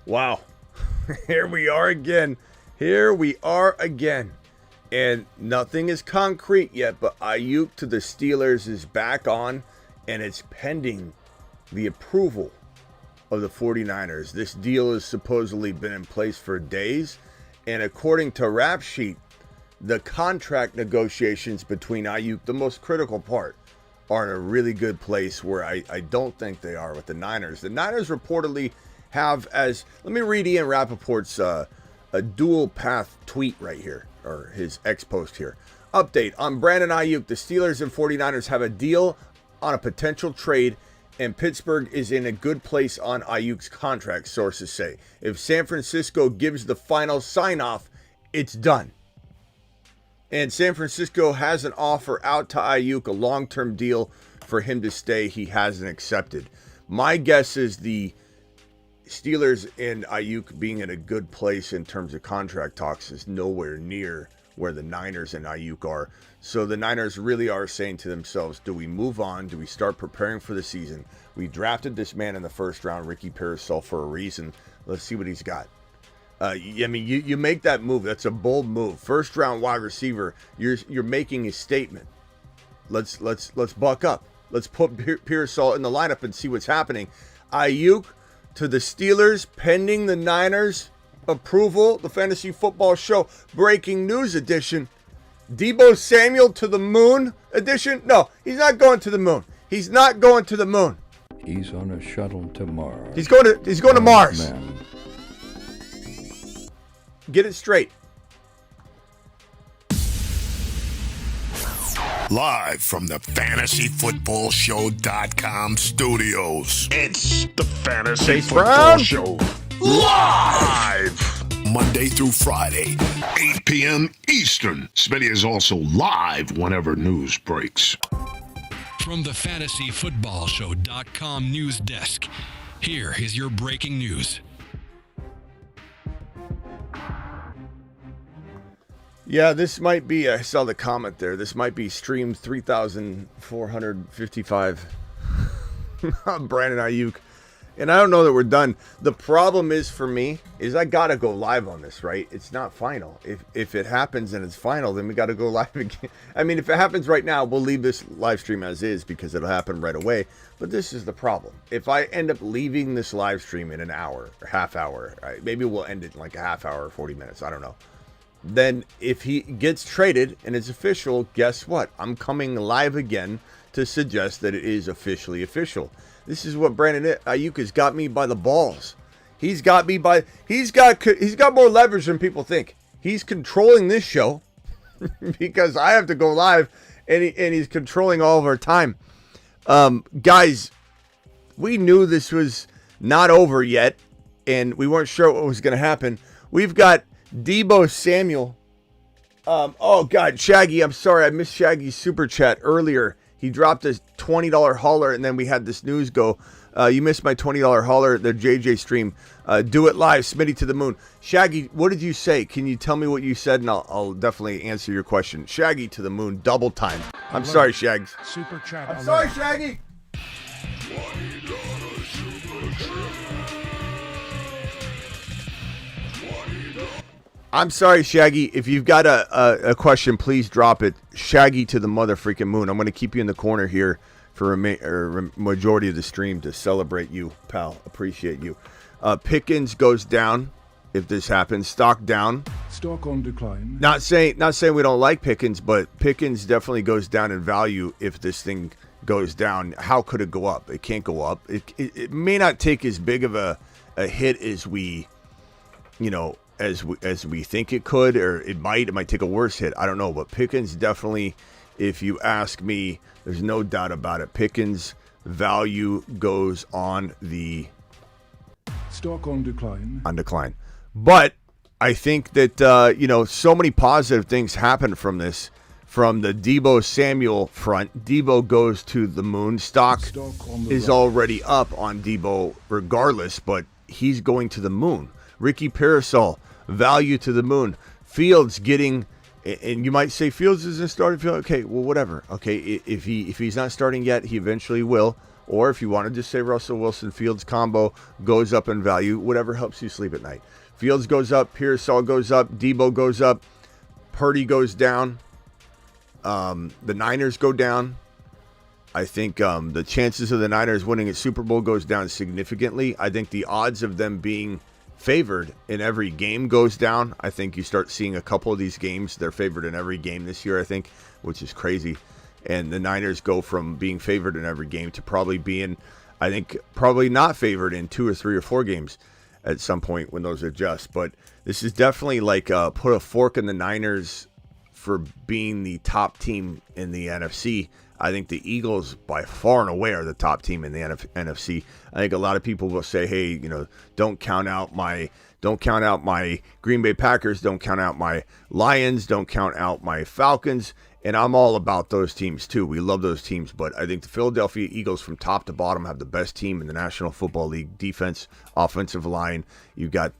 Wow. Here we are again. And nothing is concrete yet, but Aiyuk to the Steelers is back on, and it's pending the approval of the 49ers. This deal has supposedly been in place for days, and according to Rap Sheet, the contract negotiations between Aiyuk, the most critical part, are in a really good place where I don't think they are with the Niners. The Niners reportedly have, as let me read Ian Rappaport's a dual path tweet right here, or his X post here. Update on Brandon Aiyuk. The Steelers and 49ers have a deal on a potential trade, and Pittsburgh is in a good place on Aiyuk's contract, sources say. If San Francisco gives the final sign-off, it's done. And San Francisco has an offer out to Aiyuk, a long-term deal for him to stay. He hasn't accepted. My guess is the Steelers and Aiyuk being in a good place in terms of contract talks is nowhere near where the Niners and Aiyuk are. So the Niners really are saying to themselves, do we move on? Do we start preparing for the season? We drafted this man in the first round, Ricky Parasol, for a reason. Let's see what he's got. You make that move. That's a bold move. First round wide receiver. You're making a statement. Let's buck up. Let's put Parasol in the lineup and see what's happening. Aiyuk to the Steelers, pending the Niners approval. The Fantasy Football Show breaking news edition. Deebo Samuel to the moon edition. No, he's not going to the moon. He's not going to the moon. He's on a shuttle to Mars. He's going to Mars. Man. Get it straight. Live from the FantasyFootballShow.com studios. It's the Fantasy Football Show. Live! Monday through Friday, 8 p.m. Eastern. Smitty is also live whenever news breaks. From the FantasyFootballShow.com news desk, here is your breaking news. Yeah, this might be, I saw the comment there, this might be stream 3,455. Brandon Aiyuk. And I don't know that we're done. The problem is for me, is I got to go live on this, right? It's not final. If it happens and it's final, then we got to go live again. I mean, if it happens right now, we'll leave this live stream as is because it'll happen right away. But this is the problem. If I end up leaving this live stream in an hour or half hour, right, maybe we'll end it in like a half hour or 40 minutes. I don't know. Then if he gets traded and it's official, guess what? I'm coming live again to suggest that it is officially official. This is what Brandon Aiyuk has got me by the balls. He's got more leverage than people think. He's controlling this show because I have to go live, and he's controlling all of our time. Guys, we knew this was not over yet, and we weren't sure what was going to happen. We've got Deebo Samuel. Oh, God, Shaggy, I'm sorry. I missed Shaggy's super chat earlier. He dropped his $20 hauler, and then we had this news go. You missed my $20 hauler, the JJ stream. Do it live, Smitty to the moon. Shaggy, what did you say? Can you tell me what you said, and I'll definitely answer your question. Shaggy to the moon, double time. I'm sorry, Shags. Super chat. I'm sorry, Shaggy. I'm sorry, Shaggy. If you've got a question, please drop it. Shaggy to the mother freaking moon. I'm going to keep you in the corner here for a majority of the stream to celebrate you, pal. Appreciate you. Pickens goes down if this happens. Stock down. Stock on decline. Not saying we don't like Pickens, but Pickens definitely goes down in value if this thing goes down. How could it go up? It can't go up. It may not take as big of a hit as we, as we think it could, or it might take a worse hit. I don't know, but Pickens definitely, if you ask me, there's no doubt about it. Pickens value goes on the stock on decline. But I think that so many positive things happen from this. From the Deebo Samuel front, Deebo goes to the moon. Stock is already up on Deebo regardless, but he's going to the moon. Ricky Parasol, value to the moon. Fields getting, and you might say Fields isn't starting. Okay, well, whatever. Okay, if he's not starting yet, he eventually will. Or if you want to just say Russell Wilson-Fields combo goes up in value, whatever helps you sleep at night. Fields goes up, Pearsall goes up, Debo goes up, Purdy goes down, the Niners go down. I think the chances of the Niners winning a Super Bowl goes down significantly. I think the odds of them being favored in every game goes down. I think you start seeing a couple of these games, they're favored in every game this year, I think, which is crazy. And the Niners go from being favored in every game to probably being, I think, probably not favored in 2 or 3 or 4 games at some point when those adjust. But this is definitely like put a fork in the Niners for being the top team in the NFC. I think the Eagles by far and away are the top team in the NFC. I think a lot of people will say, hey, don't count out my Green Bay Packers, don't count out my Lions, don't count out my Falcons. And I'm all about those teams too. We love those teams, but I think the Philadelphia Eagles from top to bottom have the best team in the National Football League. Defense, offensive line. You got,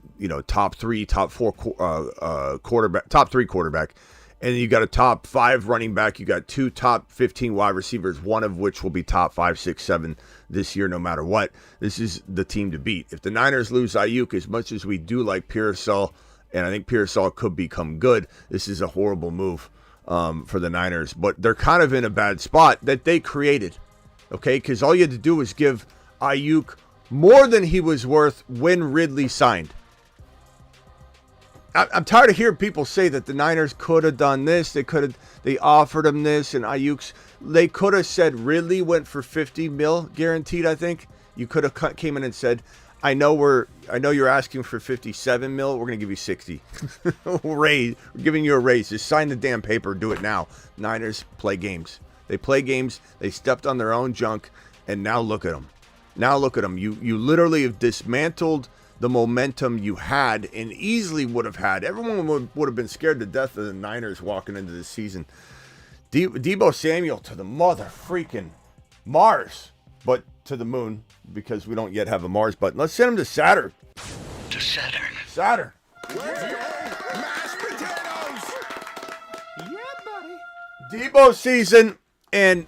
top 3, top 4 quarterback, top 3 quarterback. And you got a top 5 running back. You got 2 top 15 wide receivers, one of which will be top 5, 6, 7 this year, no matter what. This is the team to beat. If the Niners lose Aiyuk, as much as we do like Pearsall, and I think Pearsall could become good, this is a horrible move for the Niners. But they're kind of in a bad spot that they created, okay? Because all you had to do was give Aiyuk more than he was worth when Ridley signed. I'm tired of hearing people say that the Niners could have done this. They offered him this, and they could have said Ridley went for $50 million guaranteed. I think you could have came in and said, I know you're asking for $57 million. We're gonna give you $60. We're giving you a raise. Just sign the damn paper. Do it now. Niners play games. They play games. They stepped on their own junk, and now look at them. You literally have dismantled the momentum you had and easily would have had. Everyone would have been scared to death of the Niners walking into this season. Deebo Samuel to the mother freaking Mars, but to the moon because we don't yet have a Mars button. Let's send him to Saturn. Saturn. Let's go, mashed potatoes. Deebo season, and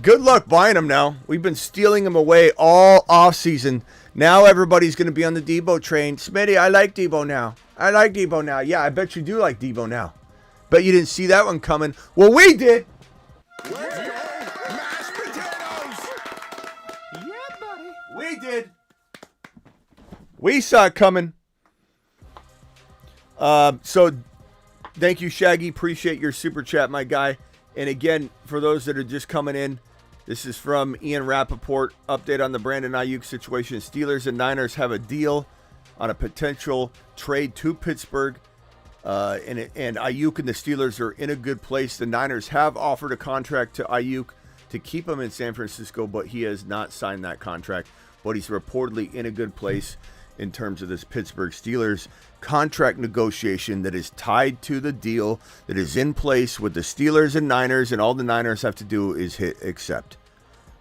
good luck buying him now. We've been stealing him away all off season. Now everybody's going to be on the Debo train. Smitty, I like Debo now. Yeah, I bet you do like Debo now. Bet you didn't see that one coming. Well, we did. Let's go, mashed potatoes. We did. We saw it coming. So thank you, Shaggy. Appreciate your super chat, my guy. And again, for those that are just coming in, this is from Ian Rappaport. Update on the Brandon Aiyuk situation. Steelers and Niners have a deal on a potential trade to Pittsburgh. And Aiyuk and the Steelers are in a good place. The Niners have offered a contract to Aiyuk to keep him in San Francisco, but he has not signed that contract. But he's reportedly in a good place in terms of this Pittsburgh Steelers contract negotiation that is tied to the deal that is in place with the Steelers and Niners, and all the Niners have to do is hit accept.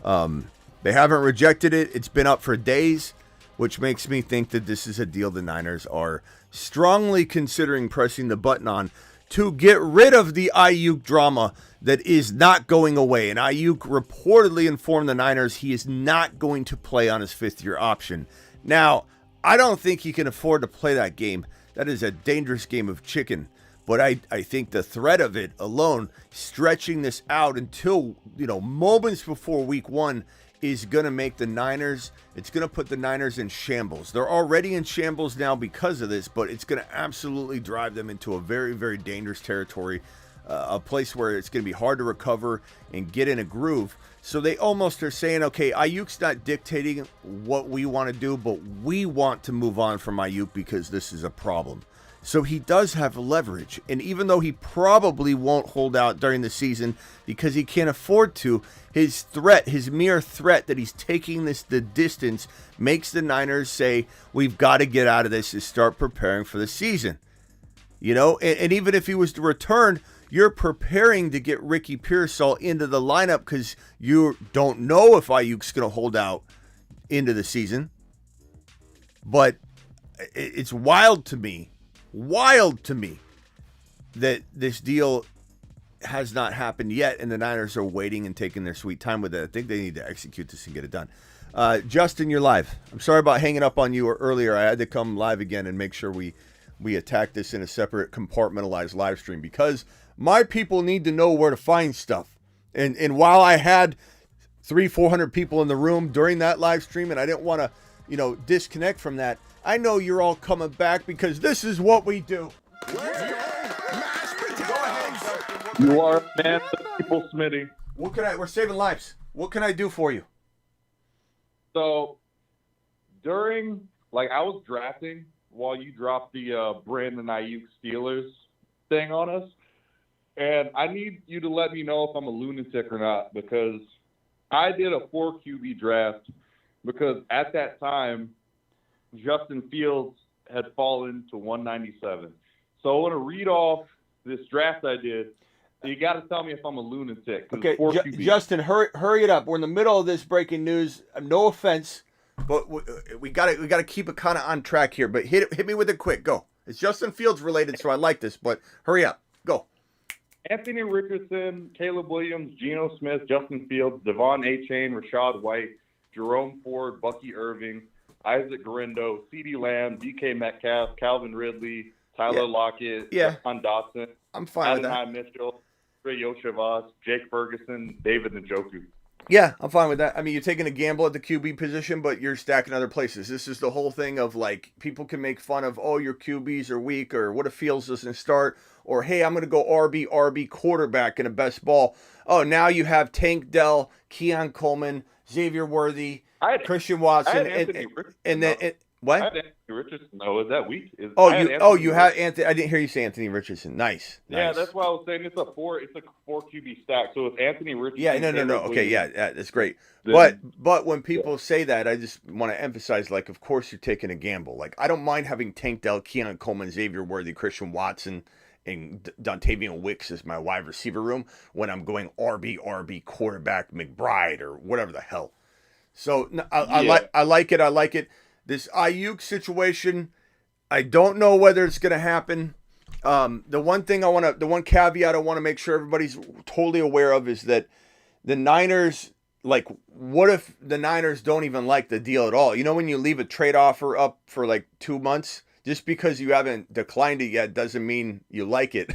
They haven't rejected it. It's been up for days, which makes me think that this is a deal the Niners are strongly considering pressing the button on to get rid of the Aiyuk drama that is not going away. And Aiyuk reportedly informed the Niners he is not going to play on his 5th-year option. Now, I don't think he can afford to play that game. That is a dangerous game of chicken. But I think the threat of it alone, stretching this out until, moments before week 1, is going to make the Niners, it's going to put the Niners in shambles. They're already in shambles now because of this, but it's going to absolutely drive them into a very, very dangerous territory, a place where it's going to be hard to recover and get in a groove. So they almost are saying, okay, Aiyuk's not dictating what we want to do, but we want to move on from Aiyuk because this is a problem. So he does have leverage. And even though he probably won't hold out during the season because he can't afford to, his mere threat that he's taking the distance makes the Niners say, we've got to get out of this and start preparing for the season. And even if he was to return, you're preparing to get Ricky Pearsall into the lineup because you don't know if Aiyuk's going to hold out into the season. But it's wild to me that this deal has not happened yet, and the Niners are waiting and taking their sweet time with it. I think they need to execute this and get it done. Justin, you're live. I'm sorry about hanging up on you earlier. I had to come live again and make sure we attack this in a separate compartmentalized live stream because my people need to know where to find stuff. And while I had 300-400 people in the room during that live stream, and I didn't want to, disconnect from that, I know you're all coming back because this is what we do. You are a man of the people, Smitty. We're saving lives. What can I do for you? So, I was drafting while you dropped the Brandon Aiyuk Steelers thing on us, and I need you to let me know if I'm a lunatic or not because I did a 4 QB draft because at that time, Justin Fields had fallen to 197. So I want to read off this draft I did. So you got to tell me if I'm a lunatic. Okay, Justin, hurry it up. We're in the middle of this breaking news. No offense, but we got to keep it kind of on track here. But hit me with it quick. Go. It's Justin Fields related, so I like this. But hurry up. Go. Anthony Richardson, Caleb Williams, Geno Smith, Justin Fields, Devon Achane, Rashad White, Jerome Ford, Bucky Irving, Isaac Guerrero, CeeDee Lamb, DK Metcalf, Calvin Ridley, Tyler Lockett, Stephon Dotson, I'm fine with that. Adonai Mitchell, Trey Yoshivas, Jake Ferguson, David Njoku. Yeah, I'm fine with that. I mean, you're taking a gamble at the QB position, but you're stacking other places. This is the whole thing of like people can make fun of, oh, your QBs are weak, or what if Fields doesn't start, or hey, I'm going to go RB quarterback in a best ball. Oh, now you have Tank Dell, Keon Coleman, Xavier Worthy, Christian Watson, and then what? I had Anthony Richardson. No, is that weak? You have Anthony. I didn't hear you say Anthony Richardson. Nice. Yeah, that's why I was saying it's a four QB stack. So it's Anthony Richardson. Yeah, no. Okay, yeah, that's great. But when people say that, I just want to emphasize, like, of course you're taking a gamble. Like, I don't mind having Tank Dell, Keon Coleman, Xavier Worthy, Christian Watson, and Dontavian Wicks as my wide receiver room when I'm going RB quarterback McBride or whatever the hell. So I like it. This Aiyuk situation, I don't know whether it's going to happen. The one caveat I want to make sure everybody's totally aware of is that the Niners, like, what if the Niners don't even like the deal at all? You know, when you leave a trade offer up for like 2 months, just because you haven't declined it yet doesn't mean you like it.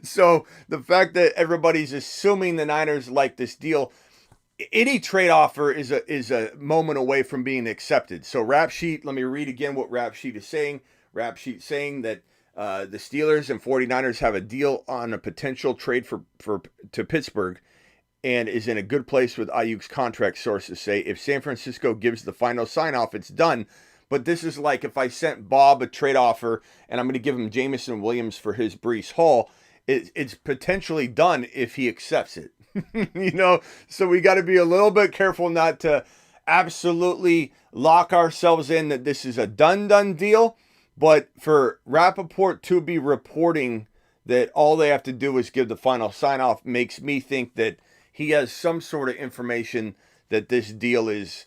So the fact that everybody's assuming the Niners like this deal, any trade offer is a moment away from being accepted. So Rap Sheet, let me read again what Rap Sheet is saying. Rap Sheet saying that the Steelers and 49ers have a deal on a potential trade to Pittsburgh and is in a good place with Aiyuk's contract. Sources say if San Francisco gives the final sign-off, it's done. But this is like if I sent Bob a trade offer and I'm going to give him Jamison Williams for his Breece Hall, it's potentially done if he accepts it. So we got to be a little bit careful not to absolutely lock ourselves in that this is a done deal. But for Rappaport to be reporting that all they have to do is give the final sign off makes me think that he has some sort of information that this deal is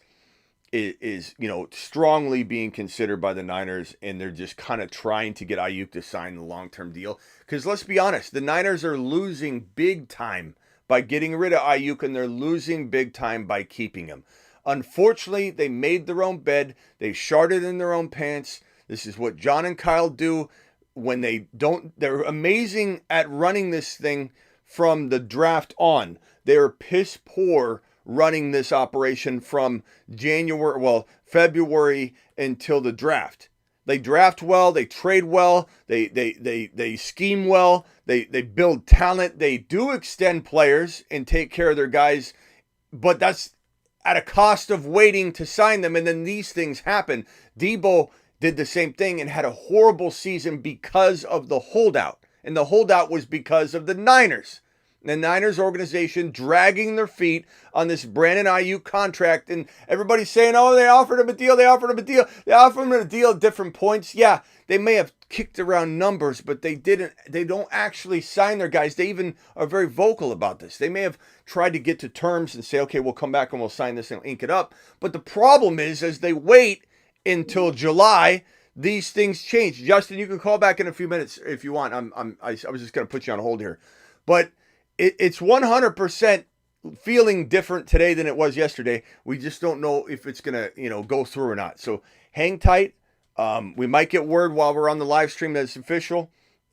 strongly being considered by the Niners, and they're just kind of trying to get Aiyuk to sign the long-term deal. Because let's be honest, the Niners are losing big time by getting rid of Aiyuk, and they're losing big time by keeping him. Unfortunately, they made their own bed. They sharted in their own pants. This is what John and Kyle do when they don't. They're amazing at running this thing from the draft on. They're piss poor running this operation from February until the draft. They draft well, they trade well, they scheme well, they build talent, they do extend players and take care of their guys, but that's at a cost of waiting to sign them, and then these things happen. Debo did the same thing and had a horrible season because of the holdout, and the holdout was because of the Niners. The Niners organization dragging their feet on this Brandon Aiyuk contract, and everybody's saying, oh, they offered him a deal. They offered him a deal at different points. Yeah, they may have kicked around numbers, but they don't actually sign their guys. They even are very vocal about this. They may have tried to get to terms and say, okay, we'll come back and we'll sign this and ink it up. But the problem is, as they wait until July, these things change. Justin, you can call back in a few minutes if you want. I was just going to put you on hold here. But it's 100% feeling different today than it was yesterday. We just don't know if it's going to, go through or not. So hang tight. We might get word while we're on the live stream that it's official.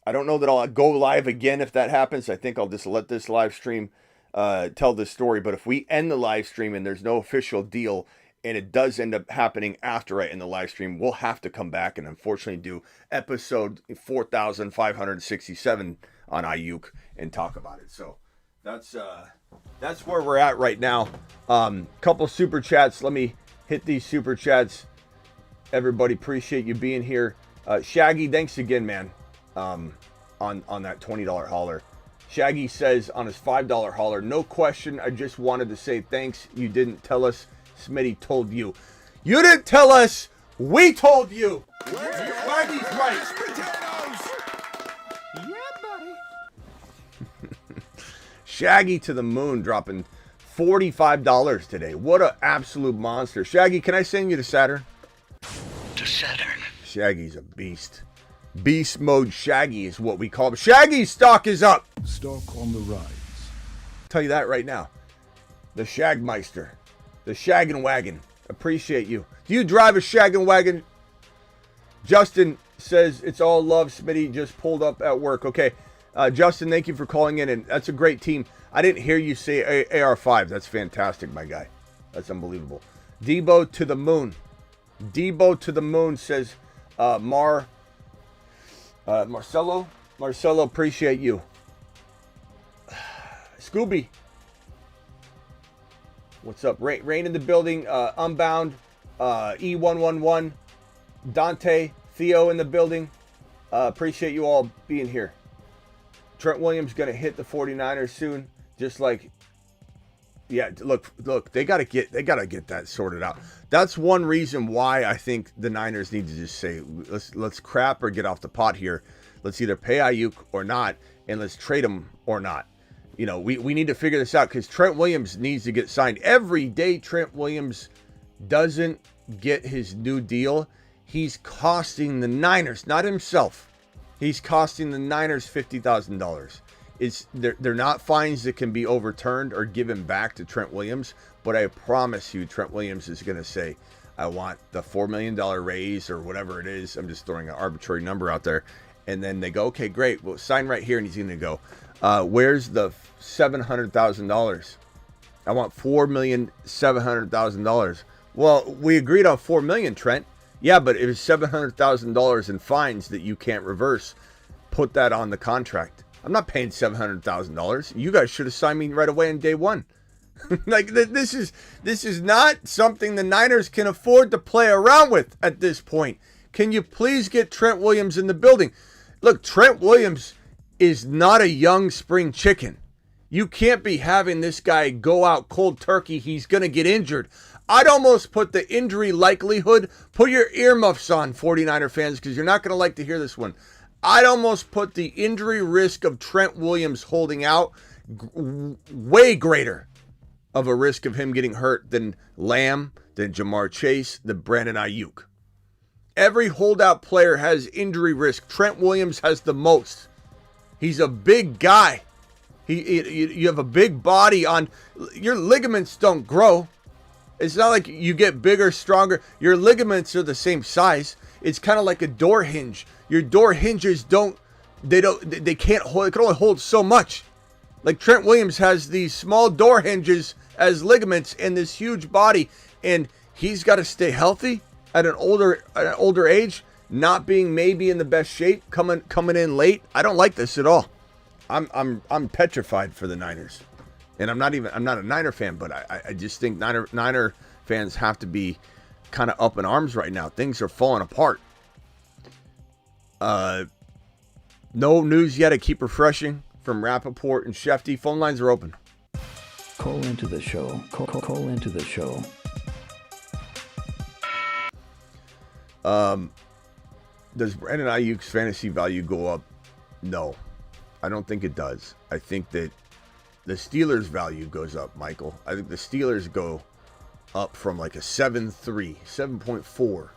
I don't know that I'll go live again if that happens. I think I'll just let this live stream tell this story. But if we end the live stream and there's no official deal and it does end up happening after I end the live stream, we'll have to come back and unfortunately do episode 4,567 on Aiyuk and talk about it. So that's where we're at right now. Couple super chats. Let me hit these super chats. Everybody, appreciate you being here. Shaggy, thanks again, man. On that $20 hauler. Shaggy says on his $5 hauler, no question, I just wanted to say thanks. You didn't tell us. Smitty told you. You didn't tell us. We told you. Shaggy's right. Yeah, buddy. Shaggy to the moon, dropping $45 today. What an absolute monster. Shaggy, can I send you to Saturn? To Saturn. Shaggy's a beast. Beast mode Shaggy is what we call him. Shaggy's stock is up. Stock on the rise. Tell you that right now. The Shagmeister. The Shaggin' Wagon. Appreciate you. Do you drive a Shaggin' Wagon? Justin says it's all love. Smitty just pulled up at work. Okay. Justin, thank you for calling in. And that's a great team. I didn't hear you say AR5. That's fantastic, my guy. That's unbelievable. Debo to the moon. Debo to the moon says Marcelo, appreciate you. Scooby, what's up? Rain in the building. Unbound. E111. Dante, Theo in the building. Appreciate you all being here. Trent Williams gonna hit the 49ers soon. Just like, yeah. Look. They gotta get that sorted out. That's one reason why I think the Niners need to just say, let's crap or get off the pot here. Let's either pay Aiyuk or not, and let's trade him or not. We need to figure this out because Trent Williams needs to get signed. Every day Trent Williams doesn't get his new deal, he's costing the Niners, not himself. He's costing the Niners $50,000. They're not fines that can be overturned or given back to Trent Williams, but I promise you Trent Williams is going to say, I want the $4 million raise or whatever it is. I'm just throwing an arbitrary number out there. And then they go, okay, great. Well, sign right here. And he's going to go, where's the $700,000? I want $4,700,000. Well, we agreed on $4 million, Trent. Yeah, but it was $700,000 in fines that you can't reverse. Put that on the contract. I'm not paying $700,000. You guys should have signed me right away on day one. Like this is not something the Niners can afford to play around with at this point. Can you please get Trent Williams in the building? Look, Trent Williams is not a young spring chicken. You can't be having this guy go out cold turkey. He's going to get injured. I'd almost put the injury likelihood, put your earmuffs on, 49er fans, because you're not going to like to hear this one. I'd almost put the injury risk of Trent Williams holding out way greater of a risk of him getting hurt than Lamb, than Jamar Chase, than Brandon Aiyuk. Every holdout player has injury risk. Trent Williams has the most. He's a big guy. You have a big body on. Your ligaments don't grow. It's not like you get bigger, stronger. Your ligaments are the same size. It's kind of like a door hinge. Your door hinges they can't hold, it can only hold so much. Like Trent Williams has these small door hinges as ligaments in this huge body, and he's got to stay healthy at an older age, not being maybe in the best shape, coming in late. I don't like this at all. I'm petrified for the Niners. And I'm not a Niner fan, but I just think Niner fans have to be kind of up in arms right now. Things are falling apart. No news yet. I keep refreshing from Rappaport and Shefty. Phone lines are open. Call into the show. Call into the show. Does Brandon Aiyuk's fantasy value go up? No, I don't think it does. I think that the Steelers' value goes up, Michael. I think the Steelers go up from like a 7.3, 7.4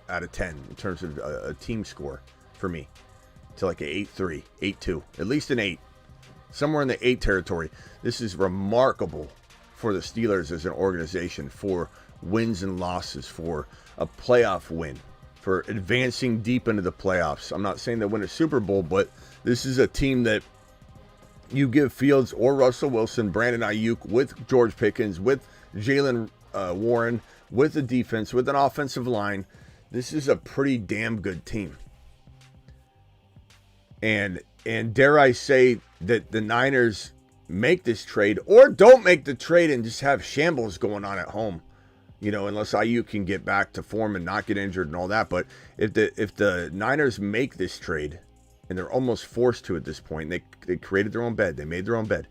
out of 10 in terms of a team score for me to like a 8.3, 8.2, at least an 8. somewhere in the 8 territory. This is remarkable for the Steelers as an organization, for wins and losses, for a playoff win, for advancing deep into the playoffs. I'm not saying they win a Super Bowl, but this is a team that you give Fields or Russell Wilson, Brandon Aiyuk, with George Pickens, with Jalen Warren, with the defense, with an offensive line. This is a pretty damn good team. And dare I say that the Niners make this trade or don't make the trade and just have shambles going on at home, you know, unless Aiyuk can get back to form and not get injured and all that. But if the Niners make this trade, and they're almost forced to at this point, they created their own bed, they made their own bed,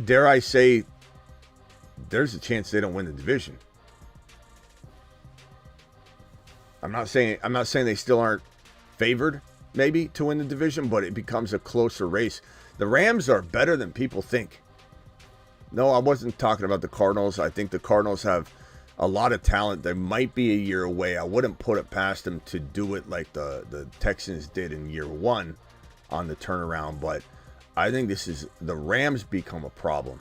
dare I say there's a chance they don't win the division. I'm not saying they still aren't favored maybe to win the division, but it becomes a closer race. The Rams are better than people think. No, I wasn't talking about the Cardinals. I think the Cardinals have a lot of talent. They might be a year away. I wouldn't put it past them to do it like the Texans did in year 1 on the turnaround, but I think the Rams become a problem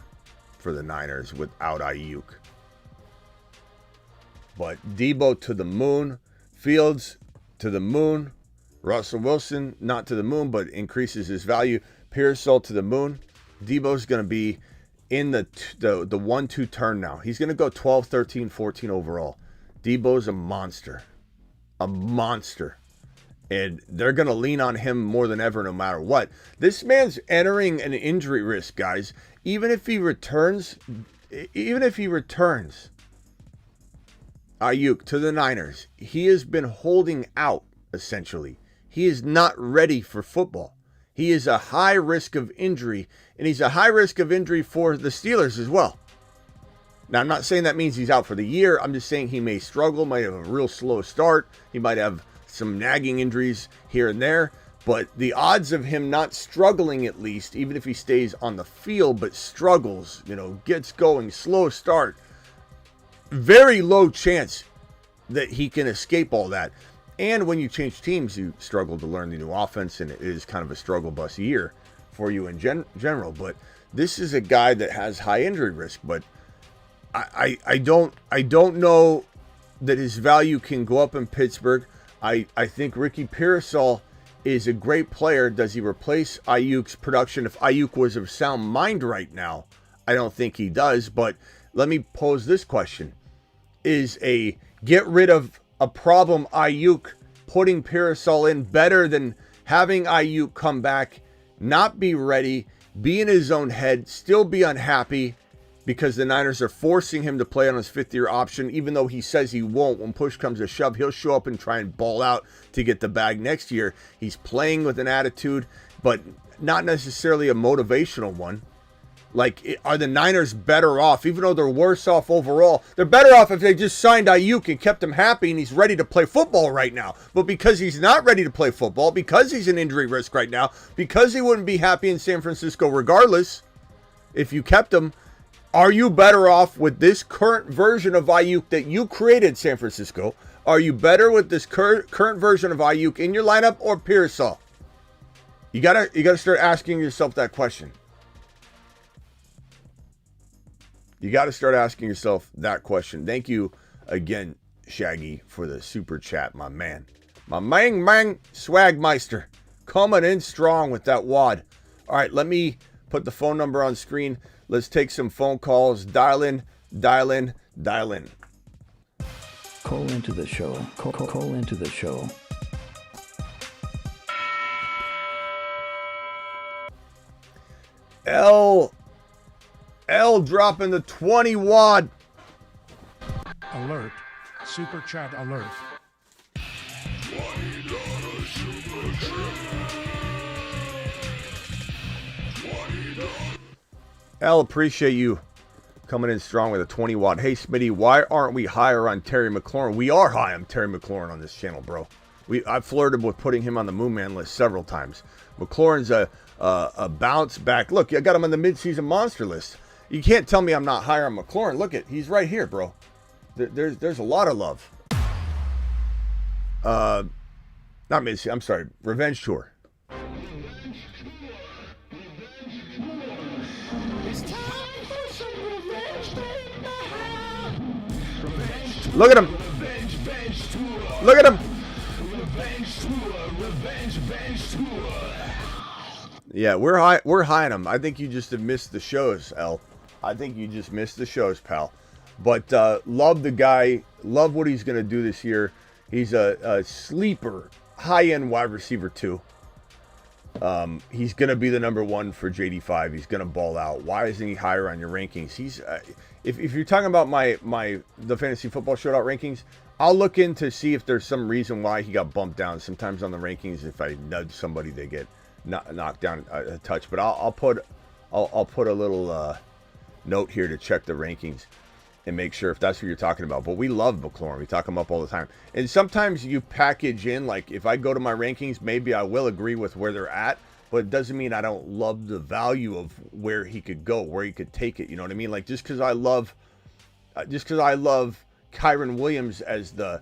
for the Niners without Aiyuk. But Debo to the moon, Fields to the moon, Russell Wilson not to the moon, but increases his value. Pearsall to the moon. Debo's going to be in the 1-2 turn now. He's going to go 12, 13, 14 overall. Debo's a monster. A monster. And they're going to lean on him more than ever no matter what. This man's entering an injury risk, guys. Even if he returns Aiyuk to the Niners, he has been holding out, essentially. He is not ready for football. He is a high risk of injury, and he's a high risk of injury for the Steelers as well. Now, I'm not saying that means he's out for the year. I'm just saying he may struggle, might have a real slow start. He might have some nagging injuries here and there. But the odds of him not struggling, at least, even if he stays on the field, but struggles, gets going, slow start, very low chance that he can escape all that. And when you change teams, you struggle to learn the new offense, and it is kind of a struggle bus year for you in general. But this is a guy that has high injury risk. But I don't know that his value can go up in Pittsburgh. I think Ricky Pearsall is a great player. Does he replace Aiyuk's production? If Aiyuk was of sound mind right now, I don't think he does. But let me pose this question. Is a get rid of a problem Aiyuk, putting Pearsall in, better than having Aiyuk come back, not be ready, be in his own head, still be unhappy because the Niners are forcing him to play on his 5th-year option, even though he says he won't. When push comes to shove, he'll show up and try and ball out to get the bag next year. He's playing with an attitude, but not necessarily a motivational one. Like, are the Niners better off, even though they're worse off overall? They're better off if they just signed Aiyuk and kept him happy and he's ready to play football right now. But because he's not ready to play football, because he's an injury risk right now, because he wouldn't be happy in San Francisco regardless, if you kept him, are you better off with this current version of Aiyuk that you created, San Francisco? Are you better with this current version of Aiyuk in your lineup or Pearsall? You gotta start asking yourself that question. You got to start asking yourself that question. Thank you again, Shaggy, for the super chat, my man. My mang Swagmeister coming in strong with that wad. All right, let me put the phone number on screen. Let's take some phone calls. Dial in. Call into the show. Call into the show. L dropping the 20 wad. Alert. Super chat alert. L, appreciate you coming in strong with a 20 watt. Hey, Smitty, why aren't we higher on Terry McLaurin? We are high on Terry McLaurin on this channel, bro. I've flirted with putting him on the Moon Man list several times. McLaurin's a bounce back. Look, I got him on the midseason monster list. You can't tell me I'm not higher on McLaurin. Look he's right here, bro. There's a lot of love. Not midseason. I'm sorry, Revenge Tour. Look at him. Look at him. Yeah, we're high on him. I think you just have missed the shows, L. I think you just missed the shows, pal. But love the guy. Love what he's going to do this year. He's a sleeper, high-end wide receiver, too. He's going to be the number one for JD5. He's going to ball out. Why isn't he higher on your rankings? He's if you're talking about the Fantasy Football Shootout rankings, I'll look in to see if there's some reason why he got bumped down. Sometimes on the rankings, if I nudge somebody, they get knocked down a touch. But I'll put a little note here to check the rankings and make sure if that's what you're talking about. But we love McLaurin. We talk him up all the time. And sometimes you package in, like if I go to my rankings, maybe I will agree with where they're at, but it doesn't mean I don't love the value of where he could go, where he could take it. You know what I mean? Like just because I love Kyron Williams as the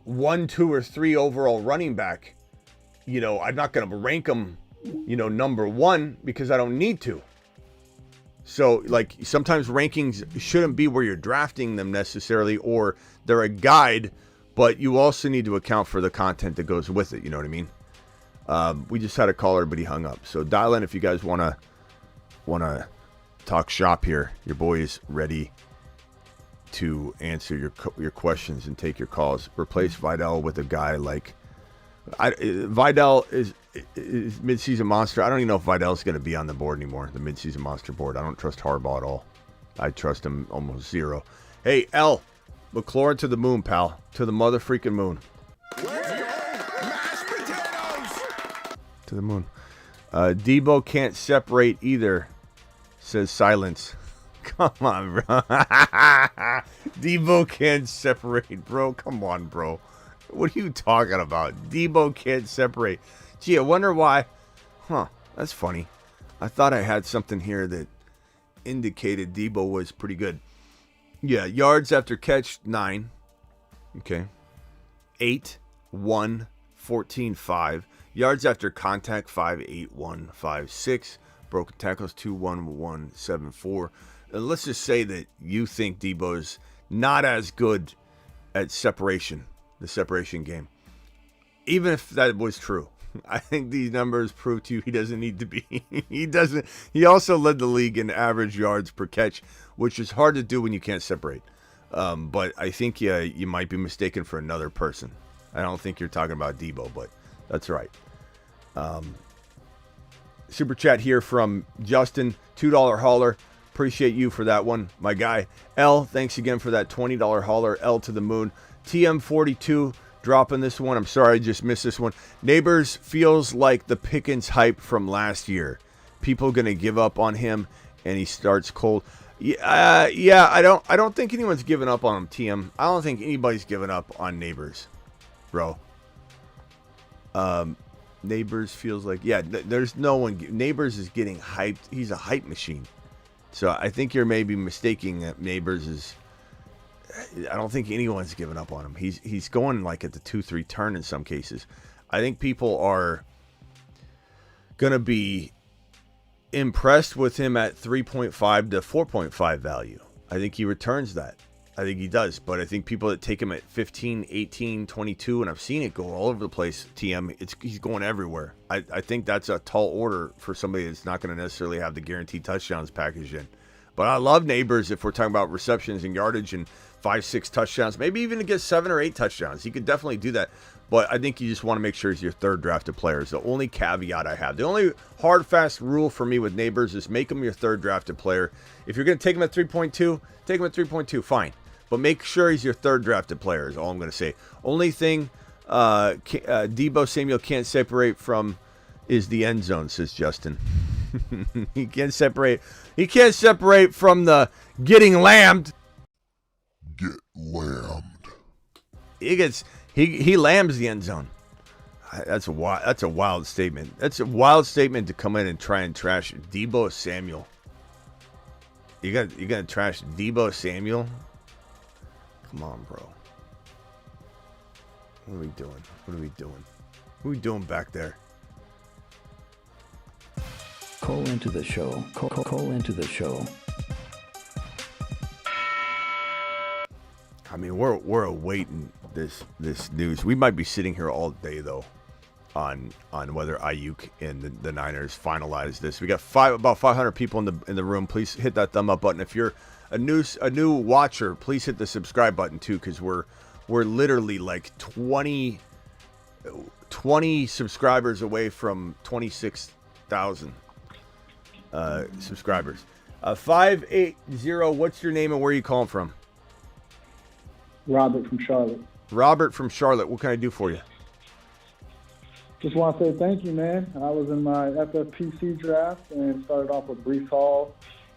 1, 2, or 3 overall running back, you know, I'm not going to rank him, you know, number 1 because I don't need to. So, like, sometimes rankings shouldn't be where you're drafting them necessarily, or they're a guide, but you also need to account for the content that goes with it. You know what I mean? We just had a caller, but he hung up. So dial in if you guys wanna talk shop here. Your boy is ready to answer your questions and take your calls. Replace Vidal with a guy like Vidal is midseason monster. I don't even know if Vidal's going to be on the board anymore, the midseason monster board. I don't trust Harbaugh at all. I trust him almost zero. Hey, L, McLaurin to the moon, pal. To the mother freaking moon. Mashed potatoes! To the moon. Debo can't separate either, says Silence. Come on, bro. Debo can't separate, bro. Come on, bro. What are you talking about? Debo can't separate. Gee, I wonder why. Huh, that's funny. I thought I had something here that indicated Debo was pretty good. Yeah, yards after catch, 9. Okay. 8, 1, 14, 5. Yards after contact, 5, 8, 1, 5, 6. Broken tackles, 2, 1, 1, 7, 4. And let's just say that you think Debo's not as good at separation, the separation game. Even if that was true, I think these numbers prove to you he doesn't need to be. He doesn't. He also led the league in average yards per catch, which is hard to do when you can't separate. But I think you might be mistaken for another person. I don't think you're talking about Debo, but that's right. Super chat here from Justin, $2 hauler. Appreciate you for that one, my guy. L, thanks again for that $20 hauler. L to the moon. TM42 dropping this one. I'm sorry I just missed this one. Neighbors feels like the Pickens hype from last year. People gonna give up on him, and he starts cold. Yeah. I don't think anyone's giving up on him. TM. I don't think anybody's giving up on Neighbors, bro. Neighbors feels like there's no one. Neighbors is getting hyped. He's a hype machine. So I think you're maybe mistaking that Neighbors is. I don't think anyone's giving up on him. He's going like at the 2-3 turn in some cases. I think people are gonna be impressed with him at 3.5 to 4.5 value. I think he returns that. I think he does. But I think people that take him at 15, 18, 22, and I've seen it go all over the place, TM, he's going everywhere. I think that's a tall order for somebody that's not going to necessarily have the guaranteed touchdowns packaged in. But I love Neighbors if we're talking about receptions and yardage and 5-6 touchdowns, maybe even to get 7 or 8 touchdowns. He could definitely do that. But I think you just want to make sure he's your third drafted player. It's the only caveat I have. The only hard, fast rule for me with Neighbors is make him your third drafted player. If you're going to take him at 3.2, take him at 3.2, fine. But make sure he's your third drafted player is all I'm going to say. Only thing Debo Samuel can't separate from is the end zone, says Justin. He can't separate from the getting lambed. Get lambed. He lambs the end zone. That's a wild statement. That's a wild statement to come in and try and trash Debo Samuel. You gonna trash Debo Samuel? Come on, bro. What are we doing? What are we doing back there? Call into the show. Call into the show. I mean, we're awaiting this news. We might be sitting here all day though, on whether Aiyuk and the Niners finalize this. We got about 500 people in the room. Please hit that thumb up button. If you're a new watcher, please hit the subscribe button too, because we're literally like 20 subscribers away from 26,000 subscribers. 580. What's your name and where are you calling from? Robert from Charlotte. Robert from Charlotte. What can I do for you? Just want to say thank you, man. I was in my FFPC draft and started off with Brees Hall,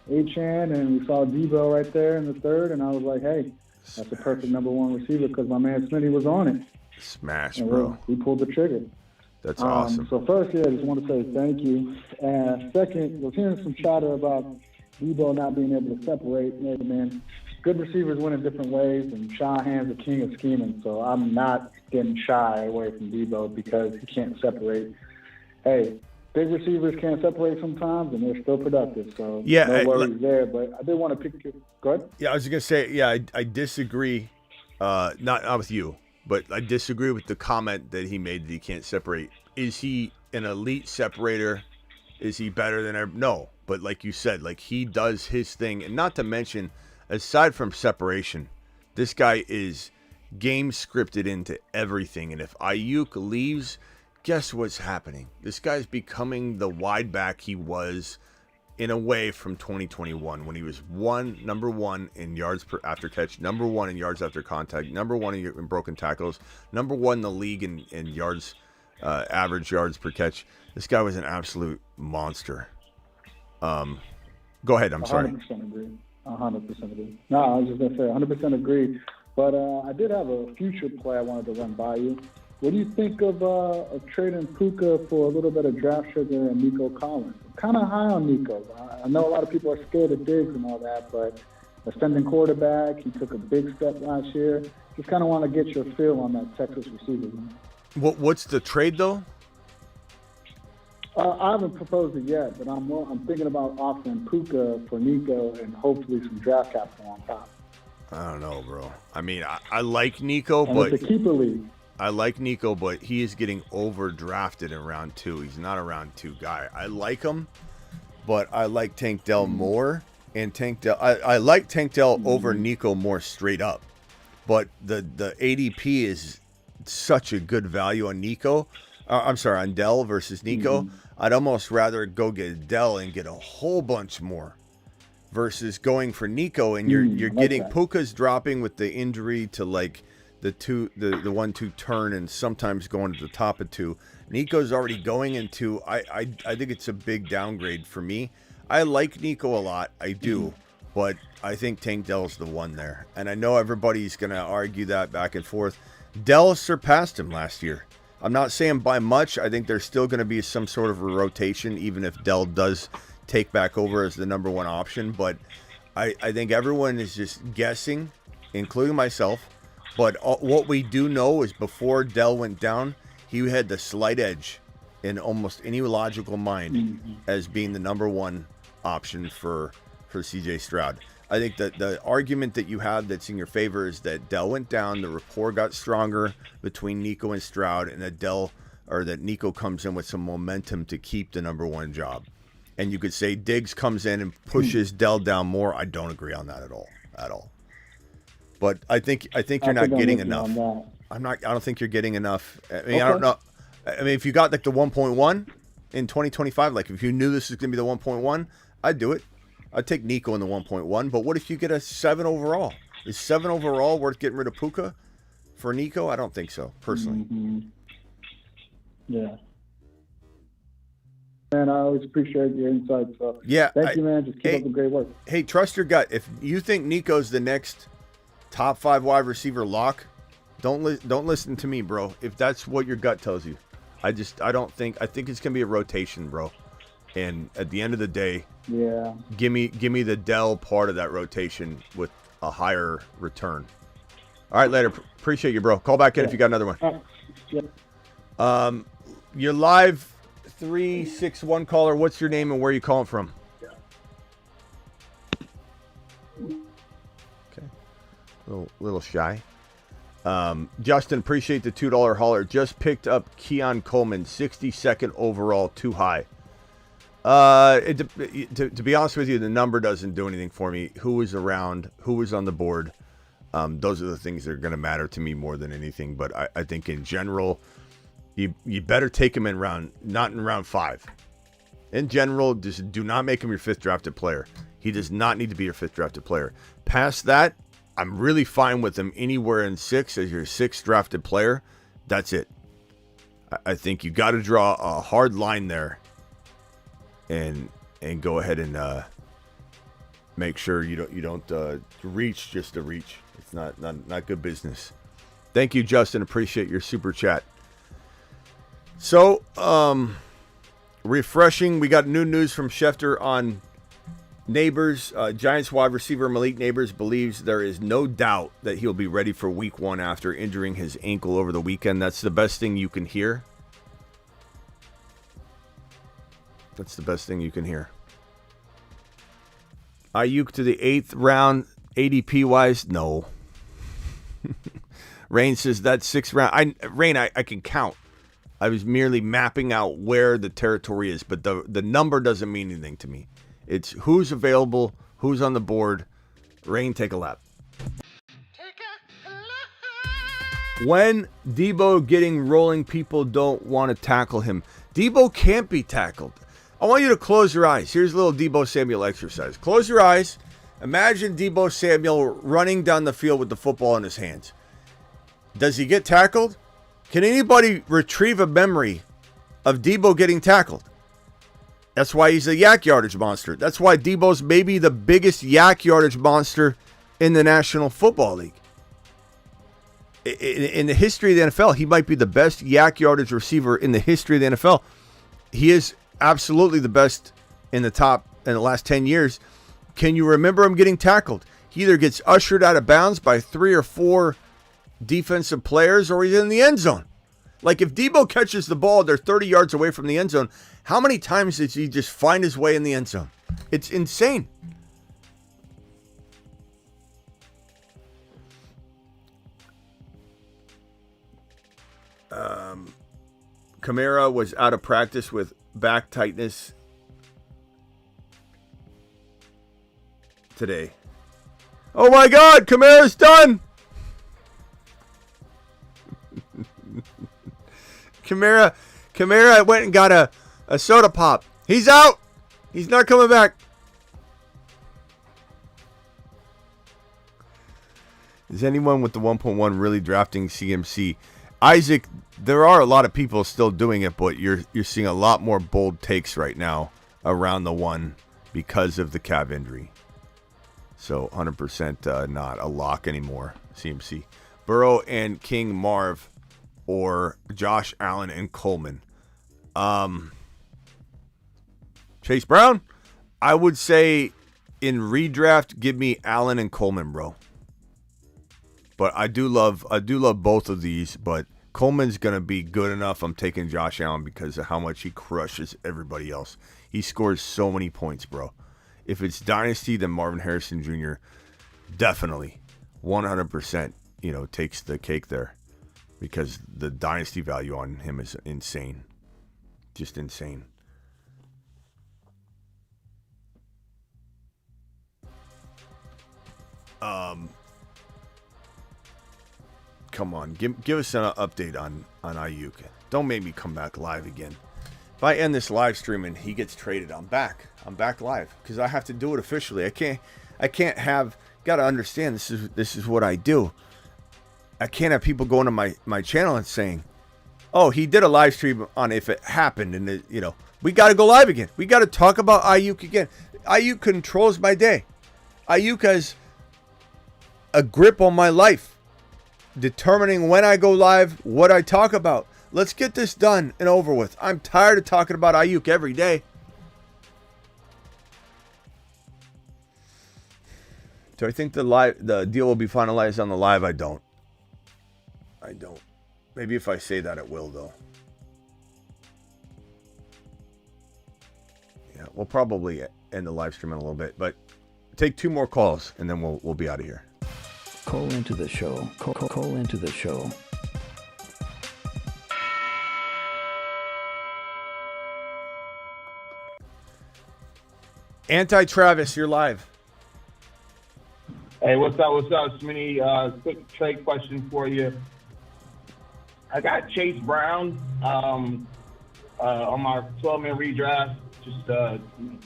Achane, and we saw Debo right there in the third, and I was like, hey, that's the perfect number one receiver because my man Smitty was on it. Smash, and bro. We pulled the trigger. That's awesome. So first, I just want to say thank you. And second, I was hearing some chatter about Debo not being able to separate. Hey, man, good receivers win in different ways, and Shanahan's the king of scheming. So I'm not getting shy away from Debo because he can't separate. Hey, big receivers can't separate sometimes, and they're still productive. So no worries there. But I did want to pick your – go ahead. Yeah, I was going to say, I disagree, not with you, but I disagree with the comment that he made that he can't separate. Is he an elite separator? Is he better than ever? No. But like you said, like he does his thing. And not to mention, aside from separation, this guy is game scripted into everything. And if Aiyuk leaves, guess what's happening? This guy's becoming the wide back he was in a way from 2021 when he was number one in yards per after catch, number one in yards after contact, number one in broken tackles, number one in the league in yards, average yards per catch. This guy was an absolute monster. Go ahead. I'm sorry. 100% agree. 100% agree. No, I was just going to say 100% agree. But I did have a future play I wanted to run by you. What do you think of trading Puka for a little bit of draft sugar and Nico Collins? I'm kind of high on Nico. I know a lot of people are scared of Diggs and all that, but ascending quarterback, he took a big step last year. Just kind of want to get your feel on that Texas receiver. What's the trade, though? I haven't proposed it yet, but I'm thinking about offering Puka for Nico and hopefully some draft capital on top. I don't know, bro. I mean, I like Nico, and but it's a keeper league. I like Nico, but he is getting overdrafted in round 2. He's not a round 2 guy. I like him, but I like Tank Dell more. And Tank Dell, I like Tank Dell over Nico more straight up. But the ADP is such a good value on Nico. I'm sorry, on Dell versus Nico. I'd almost rather go get Dell and get a whole bunch more versus going for Nico and you're getting Puka's dropping with the injury to like the 1-2 turn and sometimes going to the top of 2. Nico's already going into I think it's a big downgrade for me. I like Nico a lot, I do, but I think Tank Dell's the one there. And I know everybody's gonna argue that back and forth. Dell surpassed him last year. I'm not saying by much. I think there's still going to be some sort of a rotation, even if Dell does take back over as the number one option. But I think everyone is just guessing, including myself. But what we do know is before Dell went down, he had the slight edge in almost any logical mind as being the number one option for CJ Stroud. I think that the argument that you have that's in your favor is that Dell went down, the rapport got stronger between Nico and Stroud, and that Nico comes in with some momentum to keep the number one job. And you could say Diggs comes in and pushes Dell down more. I don't agree on that at all. But I think you're not getting enough. I don't think you're getting enough. I mean, I don't know. I mean, if you got like the 1.1 in 2025, like if you knew this was going to be the 1.1, I'd do it. I'd take Nico in the 1.1, but what if you get a 7 overall? Is 7 overall worth getting rid of Puka for Nico? I don't think so, personally. Yeah. Man, I always appreciate your insights. So yeah, thank you, man. Just keep up the great work. Hey, trust your gut. If you think Nico's the next top 5 wide receiver lock, don't listen to me, bro. If that's what your gut tells you, I think it's gonna be a rotation, bro. And at the end of the day, yeah, give me the Dell part of that rotation with a higher return. All right, later. Appreciate you, bro. Call back in if you got another one. Yeah. You're live, 361 caller. What's your name and where are you calling from? Okay. little shy. Justin, appreciate the $2 hauler. Just picked up Keon Coleman, 62nd overall, too high. To be honest with you, the number doesn't do anything for me. Who was around, who was on the board, those are the things that are going to matter to me more than anything. But I think in general, you better take him not in round 5. In general, just do not make him your 5th drafted player. He does not need to be your 5th drafted player. Past that, I'm really fine with him anywhere in 6 as your 6th drafted player. That's it. I think you got to draw a hard line there, and go ahead and make sure you don't reach just to reach. It's not good business. Thank you, Justin. Appreciate your super chat. So, refreshing. We got new news from Schefter on Neighbors. Giants wide receiver Malik Neighbors believes there is no doubt that he'll be ready for week 1 after injuring his ankle over the weekend. That's the best thing you can hear. That's the best thing you can hear. Aiyuk to the 8th round, ADP wise, no. Rain says that's 6th round. I can count. I was merely mapping out where the territory is, but the number doesn't mean anything to me. It's who's available, who's on the board. Rain, take a lap. When Debo getting rolling, people don't want to tackle him. Debo can't be tackled. I want you to close your eyes. Here's a little Debo Samuel exercise. Close your eyes. Imagine Debo Samuel running down the field with the football in his hands. Does he get tackled? Can anybody retrieve a memory of Debo getting tackled? That's why he's a yak yardage monster. That's why Debo's maybe the biggest yak yardage monster in the National Football League. In the history of the NFL, he might be the best yak yardage receiver in the history of the NFL. He is absolutely the best in the last 10 years. Can you remember him getting tackled? He either gets ushered out of bounds by 3 or 4 defensive players, or he's in the end zone. Like if Debo catches the ball, they're 30 yards away from the end zone. How many times does he just find his way in the end zone? It's insane. Kamara was out of practice with back tightness today. Oh my God, Kamara's done. Kamara went and got a soda pop. He's out. He's not coming back. Is anyone with the 1.1 really drafting CMC? Isaac, there are a lot of people still doing it, but you're seeing a lot more bold takes right now around the 1 because of the calf injury. So 100% not a lock anymore, CMC. Burrow and King Marv, or Josh Allen and Coleman. Chase Brown, I would say in redraft, give me Allen and Coleman, bro. But I do love both of these, but Coleman's going to be good enough. I'm taking Josh Allen because of how much he crushes everybody else. He scores so many points, bro. If it's Dynasty, then Marvin Harrison Jr. definitely 100%, takes the cake there, because the Dynasty value on him is insane. Just insane. Come on, give us an update on Aiyuk. Don't make me come back live again. If I end this live stream and he gets traded, I'm back. I'm back live because I have to do it officially. I can't have. Got to understand this is what I do. I can't have people going to my channel and saying, "Oh, he did a live stream on if it happened," and we got to go live again. We got to talk about Aiyuk again. Aiyuk controls my day. Aiyuk has a grip on my life, determining when I go live, what I talk about. Let's get this done and over with. I'm tired of talking about Aiyuk every day. Do I think the deal will be finalized on the live? I don't. Maybe if I say that, it will, though. Yeah, we'll probably end the live stream in a little bit, but take 2 more calls and then we'll be out of here. Call into the show. Call into the show. Anti-Travis, you're live. Hey, what's up, Smitty? Quick trade question for you. I got Chase Brown on my 12-man redraft, just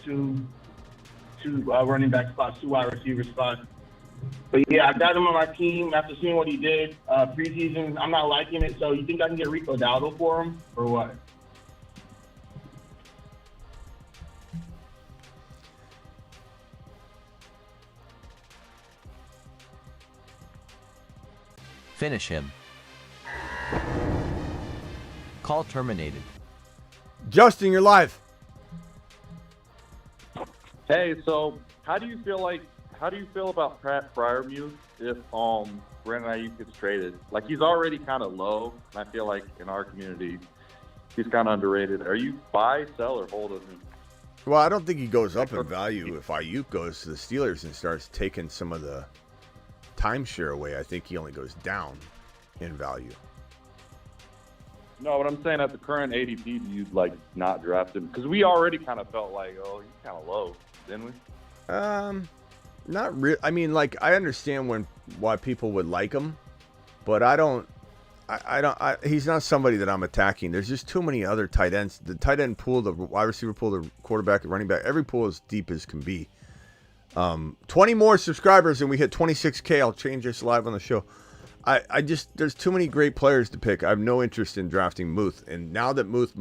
two running back spots, 2 wide receiver spots. But yeah, I got him on my team after seeing what he did preseason. I'm not liking it, so you think I can get Rico Dowdle for him, or what? Finish him. Call terminated. Justin, you're live. Hey, so how do you feel about Pat Fryermuth if Brandon Aiyuk gets traded? Like, he's already kind of low, and I feel like in our community he's kind of underrated. Are you buy, sell, or hold of him? Well, I don't think he goes up in value if Aiyuk goes to the Steelers and starts taking some of the timeshare away. I think he only goes down in value. No, what I'm saying, at the current ADP, do you not draft him? Because we already kind of felt like, oh, he's kind of low, didn't we? Not really. I mean, I understand why people would like him, but I don't. He's not somebody that I'm attacking. There's just too many other tight ends. The tight end pool, the wide receiver pool, the quarterback, the running back, every pool is deep as can be. 20 more subscribers and we hit 26K. I'll change this live on the show. There's too many great players to pick. I have no interest in drafting Muth. And now that Muth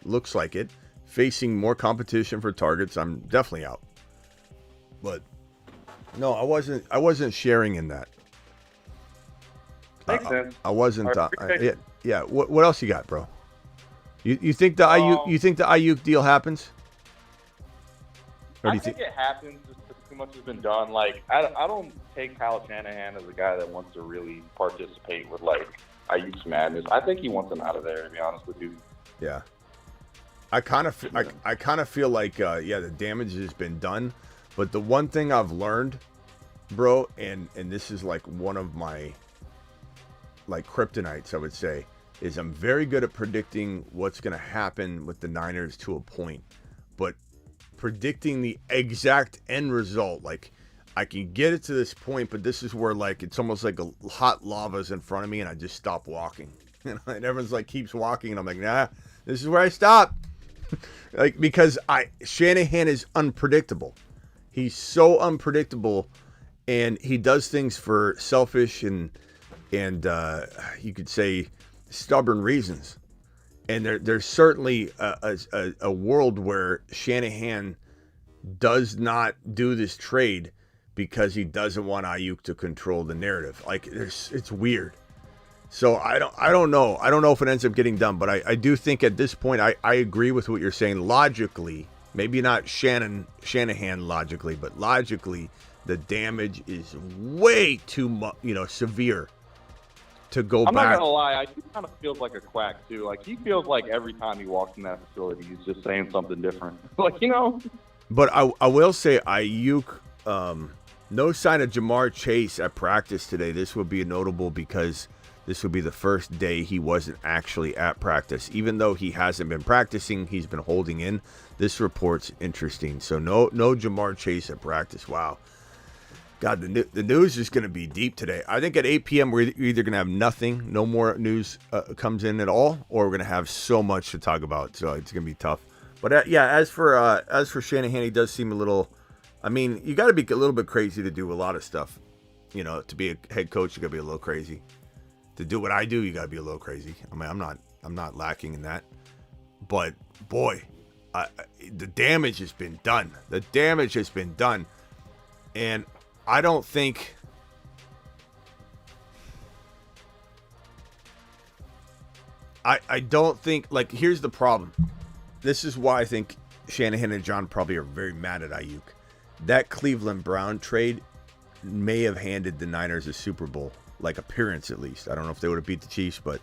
looks like it, facing more competition for targets, I'm definitely out. But no, I wasn't sharing in that. Makes sense. I wasn't. Right, yeah. What else you got, bro? You think the Aiyuk deal happens? Or do you think it happens just because too much has been done. I don't take Kyle Shanahan as a guy that wants to really participate with Aiyuk's madness. I think he wants him out of there, to be honest with you. Yeah. I kind of feel like the damage has been done, but the one thing I've learned, bro, and this is one of my kryptonites, I would say, is I'm very good at predicting what's going to happen with the Niners to a point, but predicting the exact end result, I can get it to this point, but this is where it's almost like a hot lava's in front of me and I just stop walking. And everyone's keeps walking and I'm like, nah, this is where I stop. Because Shanahan is unpredictable. He's so unpredictable, and he does things for selfish and you could say stubborn reasons. And there's certainly a world where Shanahan does not do this trade because he doesn't want Aiyuk to control the narrative. It's weird. So I don't know. I don't know if it ends up getting done, but I do think at this point I agree with what you're saying logically. Maybe not Shanahan logically, but logically the damage is way too much, severe to go back. I'm not gonna lie, he kind of feels like a quack too. He feels like every time he walks in that facility, he's just saying something different. But I will say Aiyuk, no sign of Jamar Chase at practice today. This would be notable because this would be the first day he wasn't actually at practice. Even though he hasn't been practicing, he's been holding in. This report's interesting. So no Jamar Chase at practice. Wow. God, the news is going to be deep today. I think at 8 p.m. we're either going to have nothing, no more news comes in at all, or we're going to have so much to talk about. So it's going to be tough. But as for Shanahan, he does seem a little. I mean, you got to be a little bit crazy to do a lot of stuff. To be a head coach, you got to be a little crazy. To do what I do, you got to be a little crazy. I mean, I'm not lacking in that. But boy, the damage has been done. The damage has been done, and I don't think I don't think here's the problem. This is why I think Shanahan and John probably are very mad at Aiyuk. That Cleveland Brown trade may have handed the Niners a Super Bowl appearance, at least. I don't know if they would have beat the Chiefs, but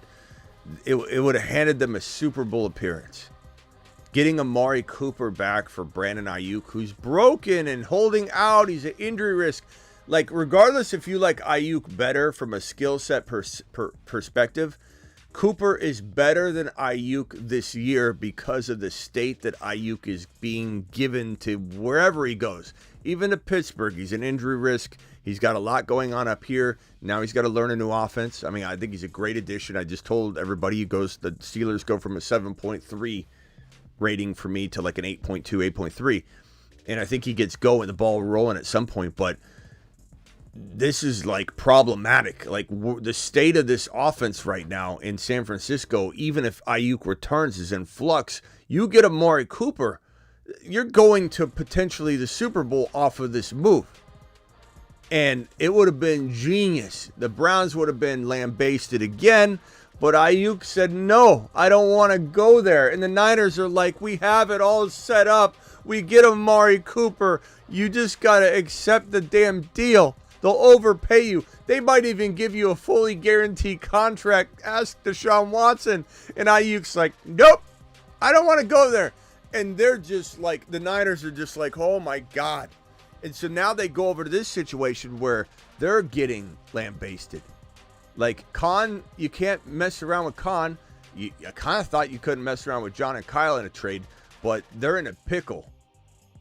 it would have handed them a Super Bowl appearance. Getting Amari Cooper back for Brandon Aiyuk, who's broken and holding out. He's an injury risk. Like, regardless if you like Aiyuk better from a skill set perspective, Cooper is better than Aiyuk this year because of the state that Aiyuk is being given to wherever he goes. Even to Pittsburgh, he's an injury risk. He's got a lot going on up here. Now he's got to learn a new offense. I mean, I think he's a great addition. I just told everybody the Steelers go from a 7.3 rating for me to like an 8.2, 8.3. And I think he gets going, the ball rolling at some point. But this is like problematic. Like the state of this offense right now in San Francisco, even if Aiyuk returns, is in flux. You get Amari Cooper, you're going to potentially the Super Bowl off of this move. And it would have been genius. The Browns would have been lambasted again, but Aiyuk said, no, I don't want to go there. And the Niners are like, we have it all set up. We get Amari Cooper. You just got to accept the damn deal. They'll overpay you. They might even give you a fully guaranteed contract. Ask Deshaun Watson. And Aiyuk's like, nope, I don't want to go there. And they're just like, the Niners are just like, oh my God. And so now they go over to this situation where they're getting lambasted. Like Khan, you can't mess around with Khan. I kind of thought you couldn't mess around with John and Kyle in a trade, but they're in a pickle.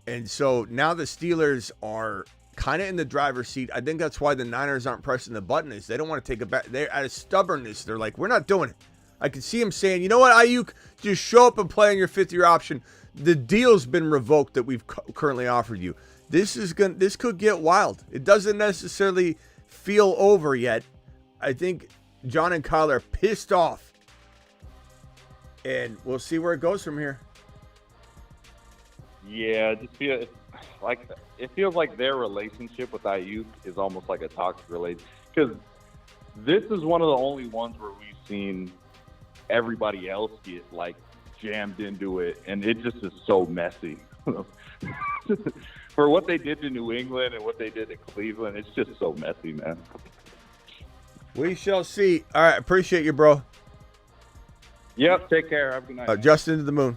And so now the Steelers are kind of in the driver's seat. I think that's why the Niners aren't pressing the button, is they don't want to take it back. They're out of stubbornness. They're like, we're not doing it. I can see him saying, you know what, Aiyuk, just show up and play on your fifth-year option. The deal's been revoked that we've currently offered you. This could get wild. It doesn't necessarily feel over yet. I think John and Kyle are pissed off. And we'll see where it goes from here. Yeah, it feels like their relationship with Aiyuk is almost like a toxic relationship. Because this is one of the only ones where we've seen everybody else get like jammed into it, and it just is so messy. For what they did to New England and what they did to Cleveland, it's just so messy, man. We shall see. All right, appreciate you, bro. Yep, take care. Have a good night. Justin to the moon.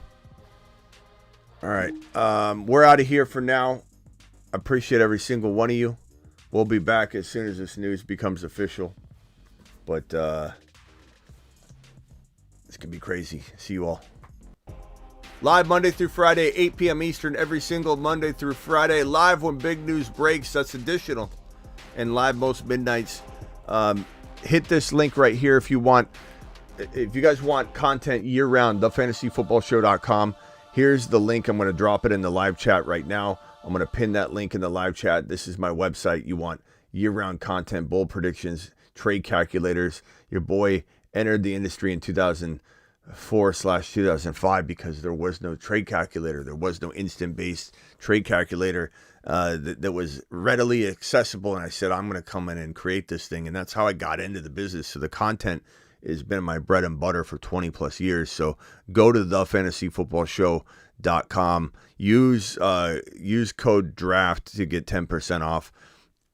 All right, we're out of here for now. I appreciate every single one of you. We'll be back as soon as this news becomes official. But it's going to be crazy. See you all. Live Monday through Friday, 8 p.m. Eastern, every single Monday through Friday. Live when big news breaks. That's additional. And live most midnights. Hit this link right here if you want. If you guys want content year-round, thefantasyfootballshow.com. Here's the link. I'm going to drop it in the live chat right now. I'm going to pin that link in the live chat. This is my website. You want year-round content, bold predictions, trade calculators. Your boy entered the industry in 2004/2005 because there was no trade calculator. There was no instant-based trade calculator that was readily accessible. And I said, I'm going to come in and create this thing. And that's how I got into the business. So the content has been my bread and butter for 20 plus years. So go to thefantasyfootballshow.com. Use code DRAFT to get 10% off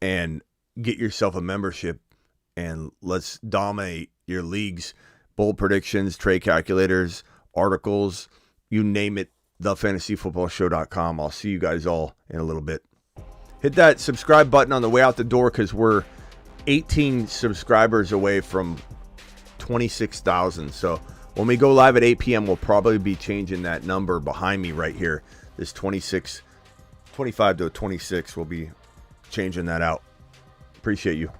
and get yourself a membership, and let's dominate your leagues. Bold predictions, trade calculators, articles, you name it, thefantasyfootballshow.com. I'll see you guys all in a little bit. Hit that subscribe button on the way out the door because we're 18 subscribers away from 26,000. So when we go live at 8 p.m., we'll probably be changing that number behind me right here. This 25 to 26, we'll be changing that out. Appreciate you.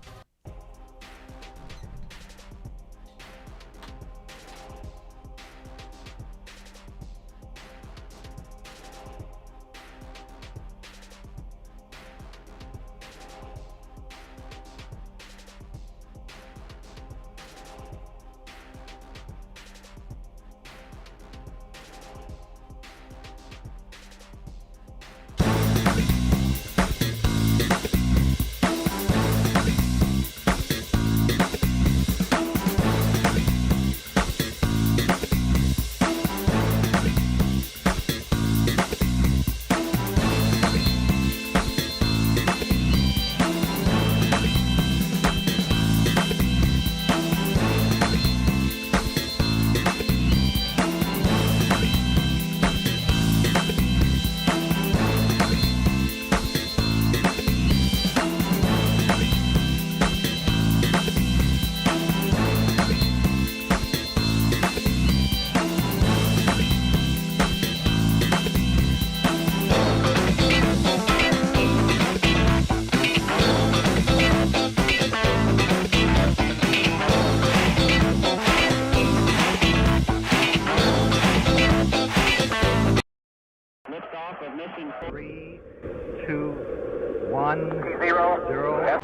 1-0.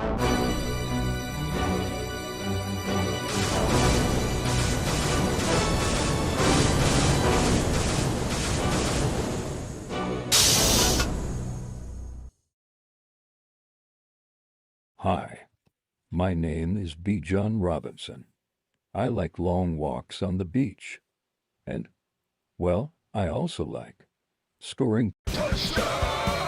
Hi, my name is B. John Robinson. I like long walks on the beach. And, well, I also like scoring. Touchdown!